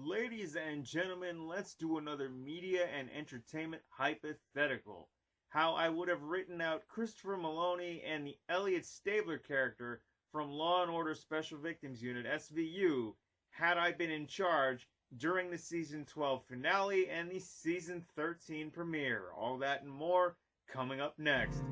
Ladies and gentlemen, let's do another media and entertainment hypothetical. How I would have written out Christopher Meloni and the Elliot Stabler character from Law Order Special Victims Unit SVU had I been in charge during the Season 12 finale and the Season 13 premiere. All that and more coming up next.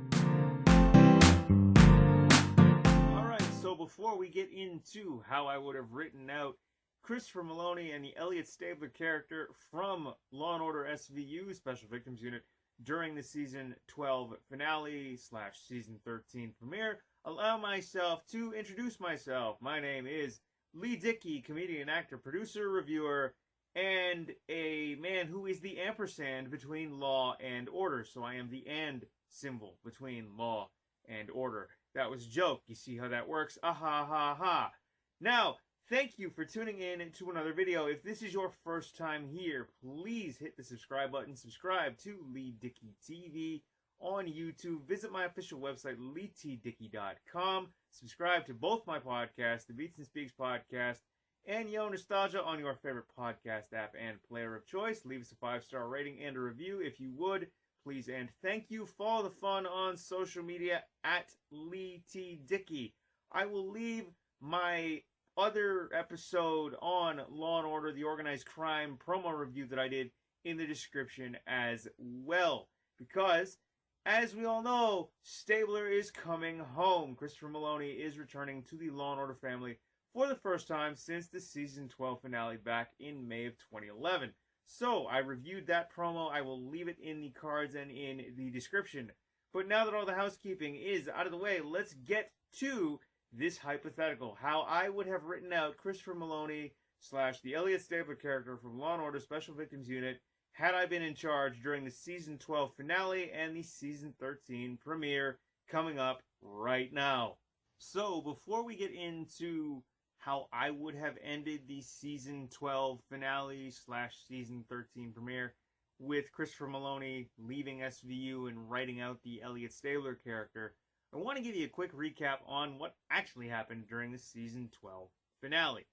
Alright, so before we get into how I would have written out Christopher Meloni and the Elliot Stabler character from Law Order SVU Special Victims Unit during the Season 12 finale / Season 13 premiere, allow myself to introduce myself. My name is Leigh Dickey, comedian, actor, producer, reviewer, and a man who is the ampersand between law and order. So I am the and symbol between law and order. That was a joke. You see how that works? Ah ha ha ha. Now, thank you for tuning in to another video. If this is your first time here, please hit the subscribe button. Subscribe to Leigh Dickey TV on YouTube. Visit my official website, leightdickey.com. Subscribe to both my podcasts, the Beats and Speaks podcast, and Yo Nostalgia on your favorite podcast app and player of choice. Leave us a 5-star rating and a review if you would, please. And thank you. Follow the fun on social media at Leigh T. Dickey. I will leave my other episode on Law & Order, the Organized Crime promo review that I did in the description as well. Because, as we all know, Stabler is coming home. Christopher Meloni is returning to the Law & Order family for the first time since the Season 12 finale back in May of 2011. So, I reviewed that promo. I will leave it in the cards and in the description. But now that all the housekeeping is out of the way, let's get to this hypothetical. How I would have written out Christopher Meloni / the Elliot Stabler character from Law & Order Special Victims Unit had I been in charge during the Season 12 finale and the Season 13 premiere coming up right now. So, before we get into how I would have ended the Season 12 finale / Season 13 premiere with Christopher Meloni leaving SVU and writing out the Elliot Stabler character, I want to give you a quick recap on what actually happened during the Season 12 finale.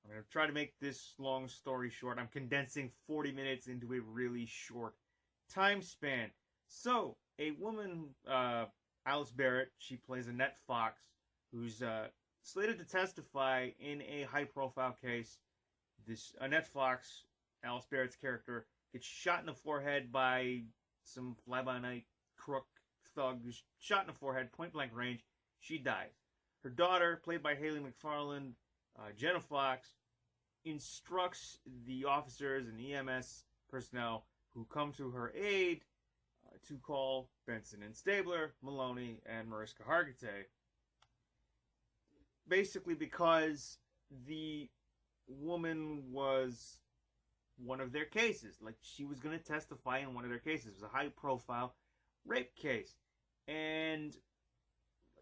I'm going to try to make this long story short. I'm condensing 40 minutes into a really short time span. So, a woman, Alice Barrett, she plays Annette Fox, who's slated to testify in a high-profile case. This Annette Fox, Alice Barrett's character, gets shot in the forehead by some fly-by-night crook thug, shot in the forehead, point-blank range. She dies. Her daughter, played by Haley McFarland, Jenna Fox, instructs the officers and EMS personnel who come to her aid to call Benson and Stabler, Meloni, and Mariska Hargitay. Basically because the woman was one of their cases. Like, she was going to testify in one of their cases. It was a high-profile rape case. And,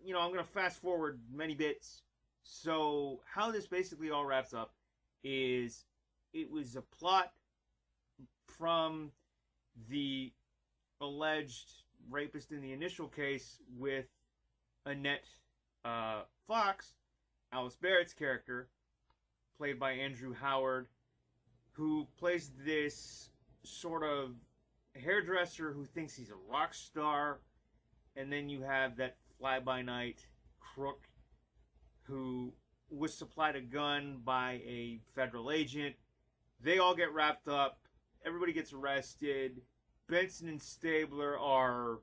you know, I'm going to fast forward many bits. So, how this basically all wraps up is it was a plot from the alleged rapist in the initial case with Annette Fox, Alice Barrett's character, played by Andrew Howard, who plays this sort of hairdresser who thinks he's a rock star. And then you have that fly-by-night crook who was supplied a gun by a federal agent. They all get wrapped up. Everybody gets arrested. Benson and Stabler are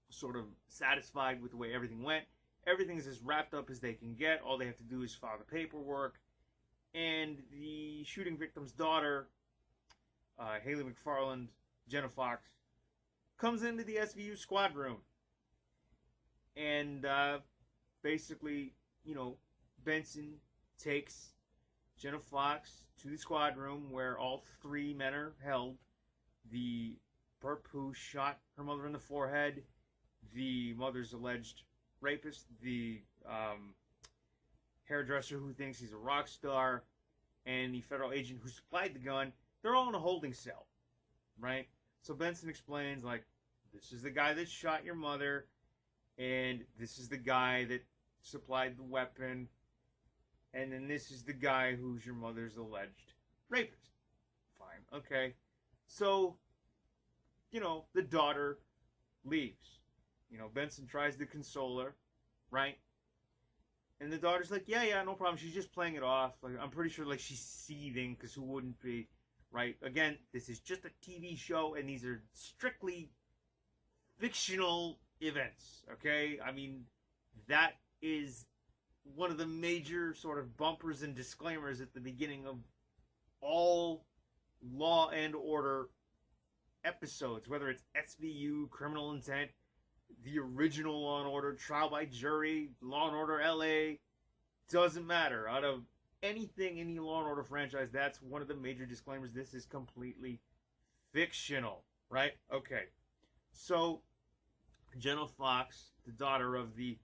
sort of satisfied with the way everything went. Everything's as wrapped up as they can get. All they have to do is file the paperwork. And the shooting victim's daughter, Haley McFarland, Jenna Fox, comes into the SVU squad room. And basically, you know, Benson takes Jenna Fox to the squad room where all three men are held. The perp who shot her mother in the forehead, the mother's alleged rapist, the hairdresser who thinks he's a rock star, and the federal agent who supplied the gun. They're all in a holding cell, right? So Benson explains, like, this is the guy that shot your mother, and this is the guy that supplied the weapon, and then this is the guy who's your mother's alleged rapist. Fine, okay. So, the daughter leaves. Benson tries to console her, right? And the daughter's like, yeah, no problem. She's just playing it off. Like, I'm pretty sure, like, she's seething, because who wouldn't be, right? Again, this is just a TV show, and these are strictly fictional events, okay? I mean, that is one of the major sort of bumpers and disclaimers at the beginning of all Law and Order episodes, whether it's SVU, Criminal Intent, the original Law and Order, Trial by Jury, Law and Order LA, doesn't matter. Out of anything in the Law and Order franchise, that's one of the major disclaimers. This is completely fictional, right? Okay. So, Jenna Fox, the daughter of the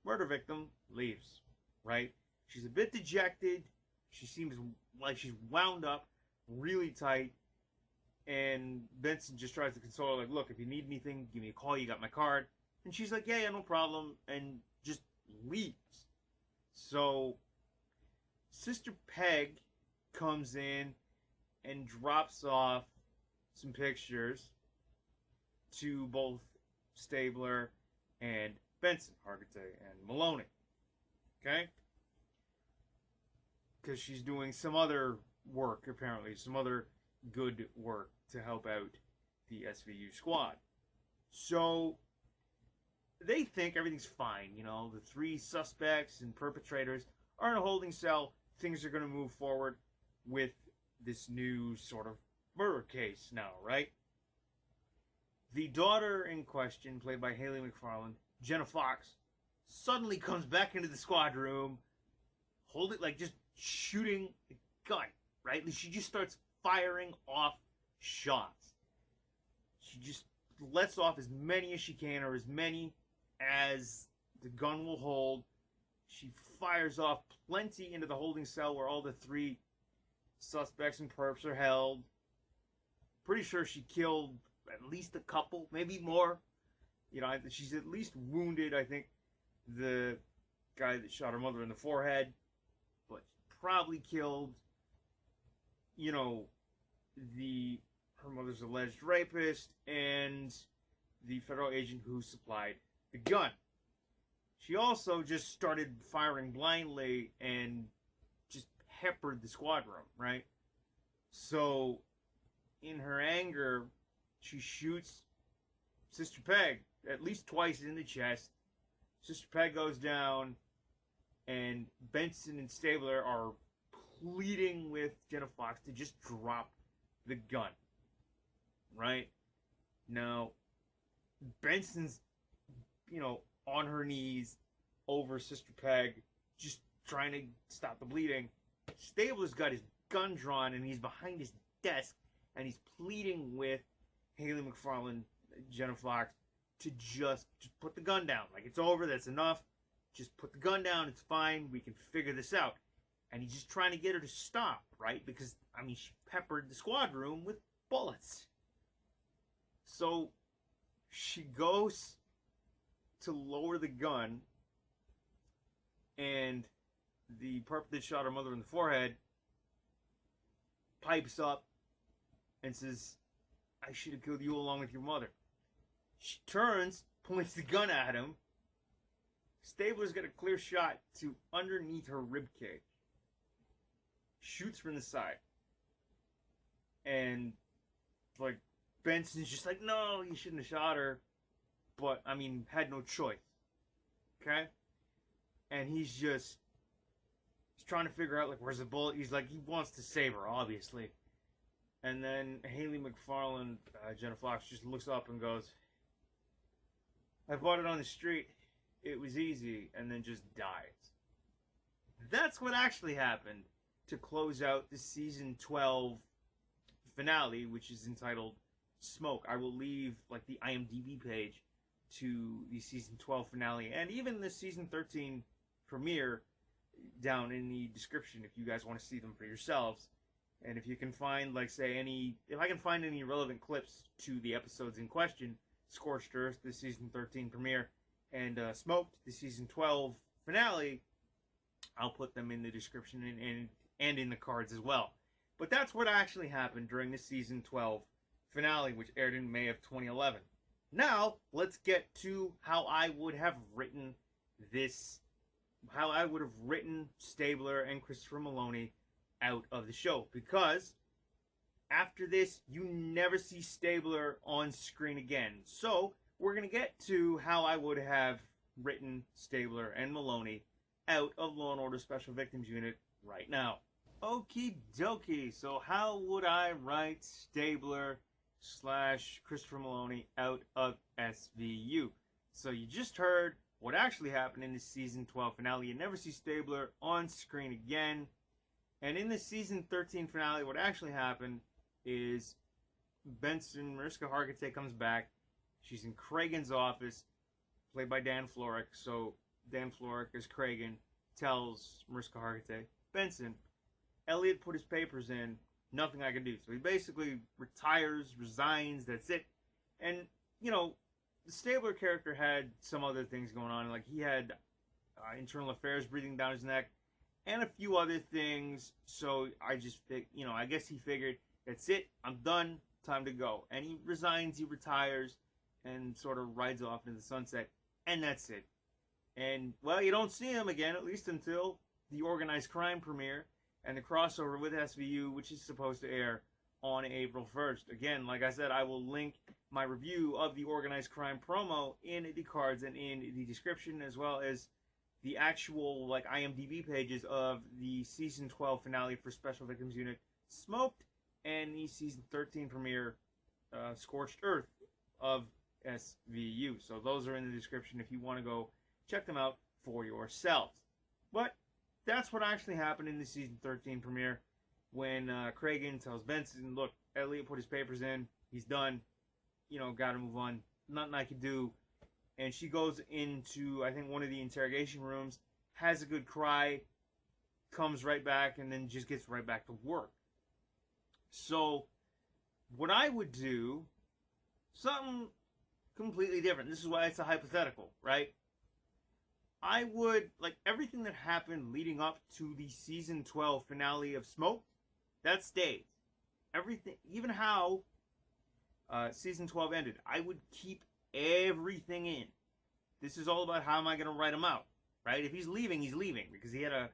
murder victim, leaves, right? She's a bit dejected. She seems like she's wound up really tight. And Benson just tries to console her, like, look, if you need anything, give me a call, you got my card. And she's like, yeah, no problem, and just leaves. So, Sister Peg comes in and drops off some pictures to both Stabler and Benson, Hargitay and Meloni. Okay? Because she's doing some other work, apparently, some other good work to help out the SVU squad. So, they think everything's fine, the three suspects and perpetrators are in a holding cell. Things are going to move forward with this new sort of murder case now, right? The daughter in question, played by Haley McFarland, Jenna Fox, suddenly comes back into the squad room, just shooting a gun, right? She just starts firing off shots. She just lets off as many as she can, or as many as the gun will hold. She fires off plenty into the holding cell where all the three suspects and perps are held. Pretty sure she killed at least a couple, maybe more. She's at least wounded, I think, the guy that shot her mother in the forehead. But probably killed, her mother's alleged rapist and the federal agent who supplied the gun. She also just started firing blindly and just peppered the squad room, right? So, in her anger, she shoots Sister Peg at least twice in the chest. Sister Peg goes down, and Benson and Stabler are pleading with Jenna Fox to just drop the gun. Right? Now, Benson's, on her knees over Sister Peg, just trying to stop the bleeding. Stabler's got his gun drawn, and he's behind his desk, and he's pleading with Haley McFarland, Jenna Fox, to just put the gun down. Like, it's over, that's enough. Just put the gun down, it's fine, we can figure this out. And he's just trying to get her to stop, right? Because, she peppered the squad room with bullets. So, she goes to lower the gun, and the perp that shot her mother in the forehead pipes up and says, I should have killed you along with your mother. She turns, points the gun at him. Stabler's got a clear shot to underneath her ribcage. Shoots from the side. And, Benson's just like, no, you shouldn't have shot her. But, had no choice. Okay? And he's trying to figure out, where's the bullet? He's like, he wants to save her, obviously. And then Haley McFarland, Jenna Fox, just looks up and goes, I bought it on the street. It was easy. And then just dies. That's what actually happened to close out the season 12 finale, which is entitled Smoke. I will leave, the IMDb page to the season 12 finale and even the season 13 premiere down in the description if you guys want to see them for yourselves. And if you can find, if I can find any relevant clips to the episodes in question, Scorched Earth, the season 13 premiere, and Smoked, the season 12 finale, I'll put them in the description and in the cards as well. But that's what actually happened during the season 12 finale, which aired in May of 2011. Now, let's get to how I would have written this, how I would have written Stabler and Christopher Meloni out of the show. Because after this, you never see Stabler on screen again. So, we're going to get to how I would have written Stabler and Meloni out of Law Order Special Victims Unit right now. Okie dokie, so how would I write Stabler / Christopher Meloni out of SVU? So you just heard what actually happened in the season 12 finale. You never see Stabler on screen again. And in the season 13 finale, what actually happened is Benson, Mariska Hargitay comes back. She's in Cragen's office, played by Dan Florek. So Dan Florek, as Cragen, tells Mariska Hargitay, Benson, Elliot put his papers in, nothing I can do. So he basically retires, resigns, that's it. And, you know, the Stabler character had some other things going on. Like, he had internal affairs breathing down his neck and a few other things. So I just, I guess he figured, that's it, I'm done, time to go. And he resigns, he retires, and sort of rides off into the sunset. And that's it. And, well, you don't see him again, at least until the Organized Crime premiere and the crossover with SVU, which is supposed to air on April 1st. Again, like I said, I will link my review of the Organized Crime promo in the cards and in the description, as well as the actual IMDb pages of the season 12 finale for Special Victims Unit Smoked and the season 13 premiere Scorched Earth of SVU. So those are in the description if you want to go check them out for yourselves. But that's what actually happened in the season 13 premiere when Cragen tells Benson, look, Elliot put his papers in, he's done, gotta move on, nothing I can do. And she goes into, I think, one of the interrogation rooms, has a good cry, comes right back, and then just gets right back to work. So, what I would do, something completely different. This is why it's a hypothetical, right? I would, everything that happened leading up to the season 12 finale of Smoke, that stays. Everything, even how season 12 ended, I would keep everything in. This is all about how am I going to write him out, right? If he's leaving, because he had a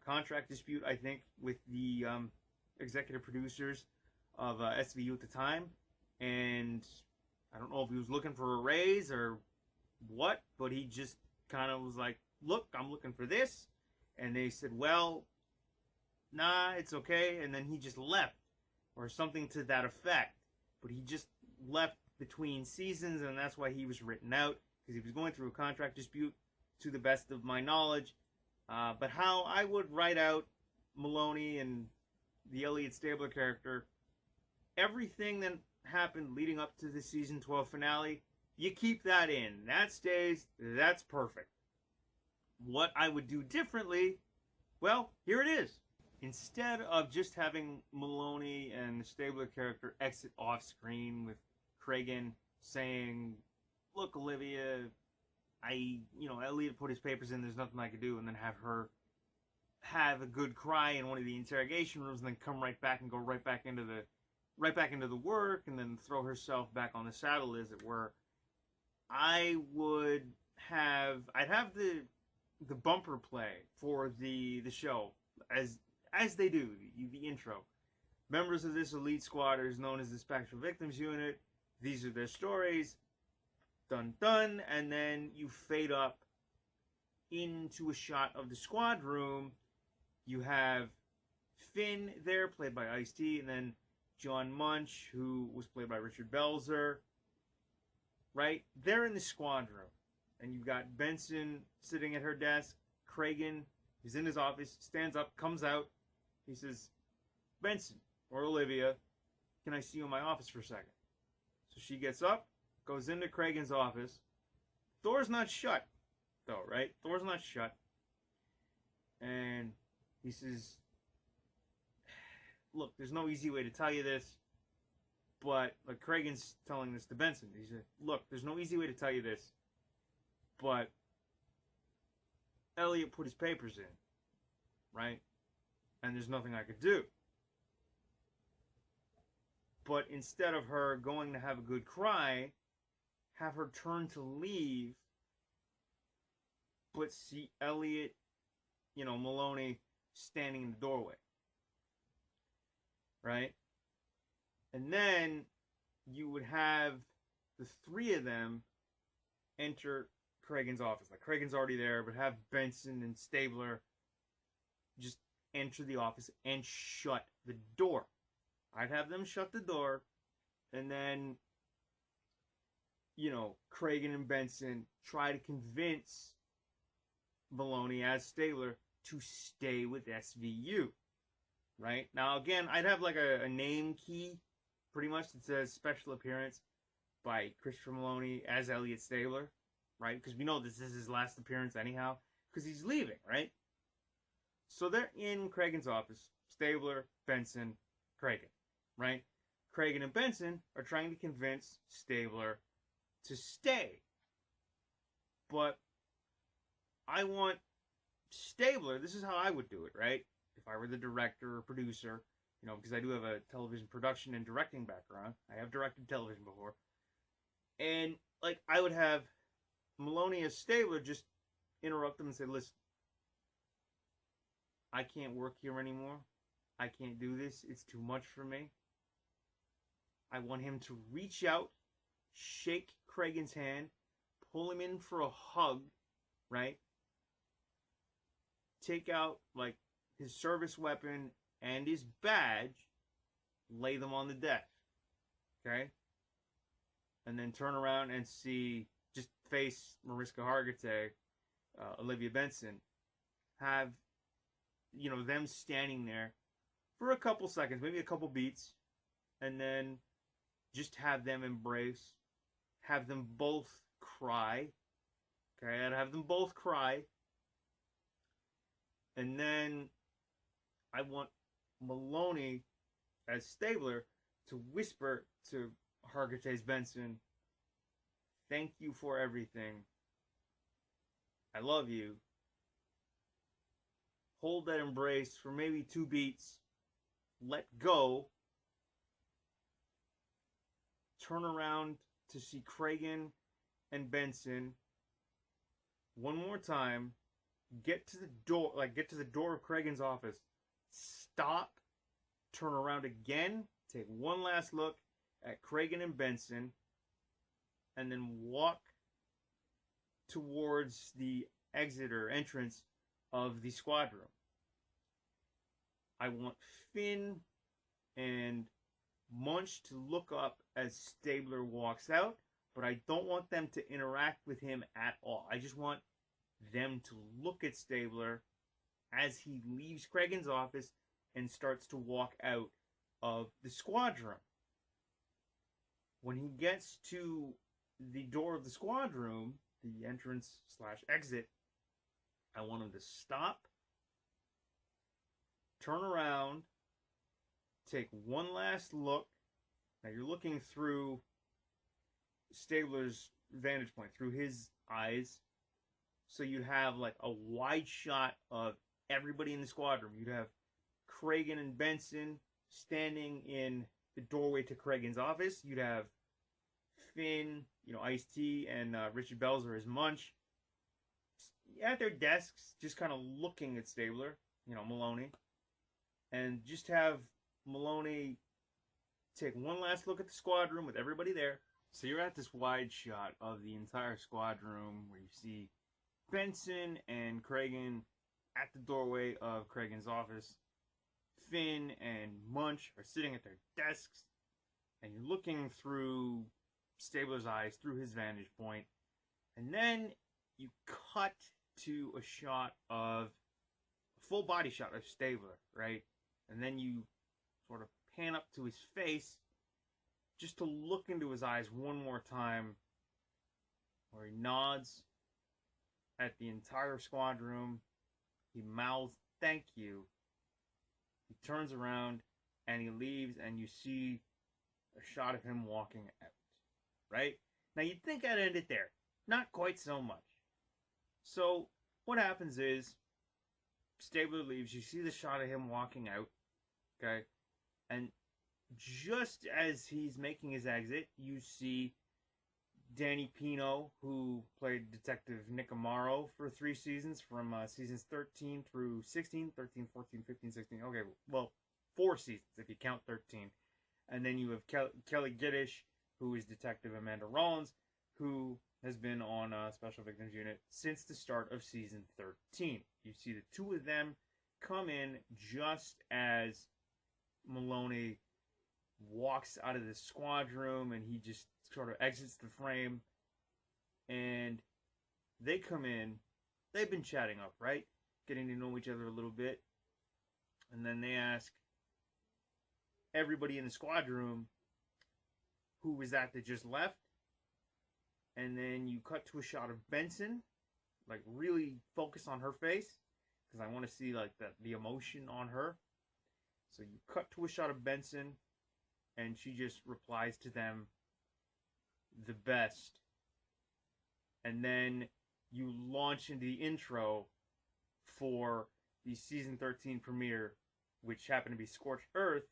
contract dispute, I think, with the executive producers of SVU at the time, and I don't know if he was looking for a raise or what, but he just kind of was like, look, I'm looking for this. And they said, well, nah, it's okay. And then he just left, or something to that effect. But he just left between seasons, and that's why he was written out, because he was going through a contract dispute, to the best of my knowledge. But how I would write out Meloni and the Elliot Stabler character, everything that happened leading up to the season 12 finale, you keep that in. That stays. That's perfect. What I would do differently, well, here it is. Instead of just having Meloni and the Stabler character exit off screen with Cragen saying, look, Olivia, Elliot put his papers in, there's nothing I could do, and then have her have a good cry in one of the interrogation rooms and then come right back and go right back into the work, and then throw herself back on the saddle, as it were. I'd have the bumper play for the show as they do the intro. Members of this elite squad are known as the Special Victims Unit. These are their stories. Dun dun, and then you fade up into a shot of the squad room. You have Finn there, played by Ice-T, and then John Munch, who was played by Richard Belzer. Right? They're in the squad room. And you've got Benson sitting at her desk. Cragen, he's in his office, stands up, comes out. He says, Benson, or Olivia, can I see you in my office for a second? So she gets up, goes into Cragen's office. Door's not shut, though, right? Door's not shut. And he says, look, there's no easy way to tell you this. But, Cragen's telling this to Benson. He said, look, there's no easy way to tell you this. But Elliot put his papers in, right? And there's nothing I could do. But instead of her going to have a good cry, have her turn to leave, but see Elliot, Meloni standing in the doorway. Right? And then you would have the three of them enter Cragen's office. Like, Cragen's already there, but have Benson and Stabler just enter the office and shut the door. I'd have them shut the door, and then, Cragen and Benson try to convince Meloni as Stabler to stay with SVU. Right? Now, again, I'd have like a name key, pretty much, that says special appearance by Christopher Meloni as Elliot Stabler. Right? Because we know this is his last appearance anyhow, because he's leaving, right? So they're in Cragen's office. Stabler, Benson, Cragen. Right? Cragen and Benson are trying to convince Stabler to stay. But I want Stabler, this is how I would do it, right? If I were the director or producer, because I do have a television production and directing background. I have directed television before. And, I would have Meloni as Stabler just interrupt them and say, listen, I can't work here anymore. I can't do this. It's too much for me. I want him to reach out, shake Cragen's hand, pull him in for a hug, right? Take out, his service weapon and his badge, lay them on the desk, okay? And then turn around and just face Mariska Hargitay, Olivia Benson, have, them standing there for a couple seconds, maybe a couple beats, and then just have them embrace, have them both cry, okay? I'd have them both cry, and then I want Meloni as Stabler to whisper to Hargitay's Benson, thank you for everything. I love you. Hold that embrace for maybe 2 beats. Let go. Turn around to see Cragen and Benson one more time. Get to the door, get to the door of Cragen's office. Stop. Turn around again. Take one last look at Cragen and Benson. And then walk towards the exit or entrance of the squad room. I want Finn and Munch to look up as Stabler walks out, but I don't want them to interact with him at all. I just want them to look at Stabler as he leaves Cragen's office and starts to walk out of the squad room. When he gets to the door of the squad room, the entrance/exit, I want him to stop, turn around, take one last look. Now you're looking through Stabler's vantage point, through his eyes. So you'd have a wide shot of everybody in the squad room. You'd have Cragen and Benson standing in the doorway to Cragen's office. You'd have Finn, Ice-T, and Richard Belzer as Munch at their desks, just kind of looking at Stabler, Meloni. And just have Meloni take one last look at the squad room with everybody there. So you're at this wide shot of the entire squad room where you see Benson and Cragen at the doorway of Cragen's office. Finn and Munch are sitting at their desks, and you're looking through Stabler's eyes, through his vantage point. And then you cut to a shot of, a full body shot of Stabler, right? And then you sort of pan up to his face just to look into his eyes one more time, where he nods at the entire squad room. He mouths, thank you. He turns around and he leaves, and you see a shot of him walking out, right? Now you'd think I'd end it there. Not quite so much. So what happens is Stabler leaves. You see the shot of him walking out, okay? And just as he's making his exit, you see Danny Pino, who played Detective Nick Amaro for 3 seasons, from seasons 13 through 16, 13, 14, 15, 16. Okay, well, 4 seasons if you count 13. And then you have Kelly Giddish, who is Detective Amanda Rollins, who has been on Special Victims Unit since the start of season 13. You see the two of them come in just as Meloni walks out of the squad room, and he just sort of exits the frame, and they come in. They've been chatting up, right? Getting to know each other a little bit. And then they ask everybody in the squad room who was that just left. And then you cut to a shot of Benson, like really focus on her face, because I want to see like the emotion on her. So you cut to a shot of Benson, and she just replies to them, "The best." And then you launch into the intro for the season 13 premiere, which happened to be Scorched Earth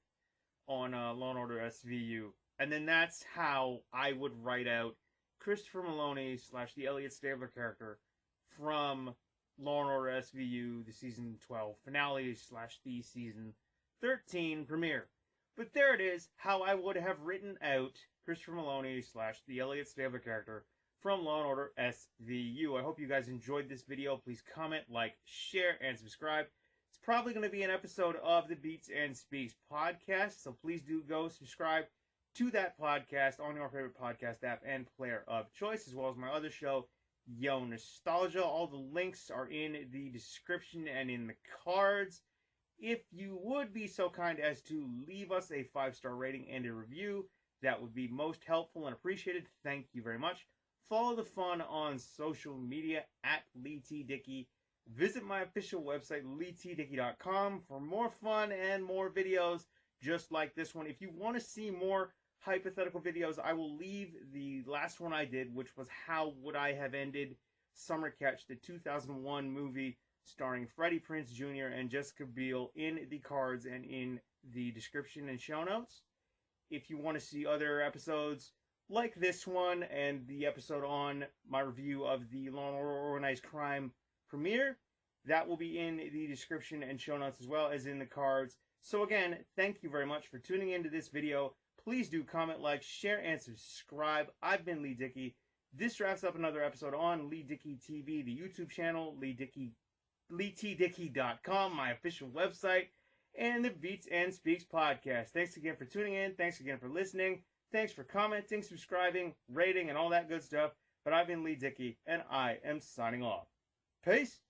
on Law Order SVU. And then that's how I would write out Christopher Meloni / the Elliot Stabler character from Law Order SVU, the season 12 finale / the season 13 premiere. But there it is, how I would have written out Christopher Meloni / the Elliot Stabler character from Law & Order SVU. I hope you guys enjoyed this video. Please comment, like, share, and subscribe. It's probably going to be an episode of the Beats and Speaks podcast, so please do go subscribe to that podcast on your favorite podcast app and player of choice, as well as my other show, Yo Nostalgia. All the links are in the description and in the cards. If you would be so kind as to leave us a 5-star rating and a review, that would be most helpful and appreciated. Thank you very much. Follow the fun on social media at Leigh T. Dickey. Visit my official website, LeighTDickey.com, for more fun and more videos just like this one. If you want to see more hypothetical videos, I will leave the last one I did, which was how would I have ended Summer Catch, the 2001 movie starring Freddie Prinze Jr. and Jessica Biel, in the cards and in the description and show notes. If you want to see other episodes like this one and the episode on my review of the Law & Order Organized Crime premiere, that will be in the description and show notes as well as in the cards. So again, thank you very much for tuning into this video. Please do comment, like, share, and subscribe. I've been Leigh Dickey. This wraps up another episode on Leigh Dickey TV, the YouTube channel, LeighTDickey.com, my official website, and the Beats and Speaks podcast. Thanks again for tuning in. Thanks again for listening. Thanks for commenting, subscribing, rating, and all that good stuff. But I've been Leigh Dickey, and I am signing off. Peace.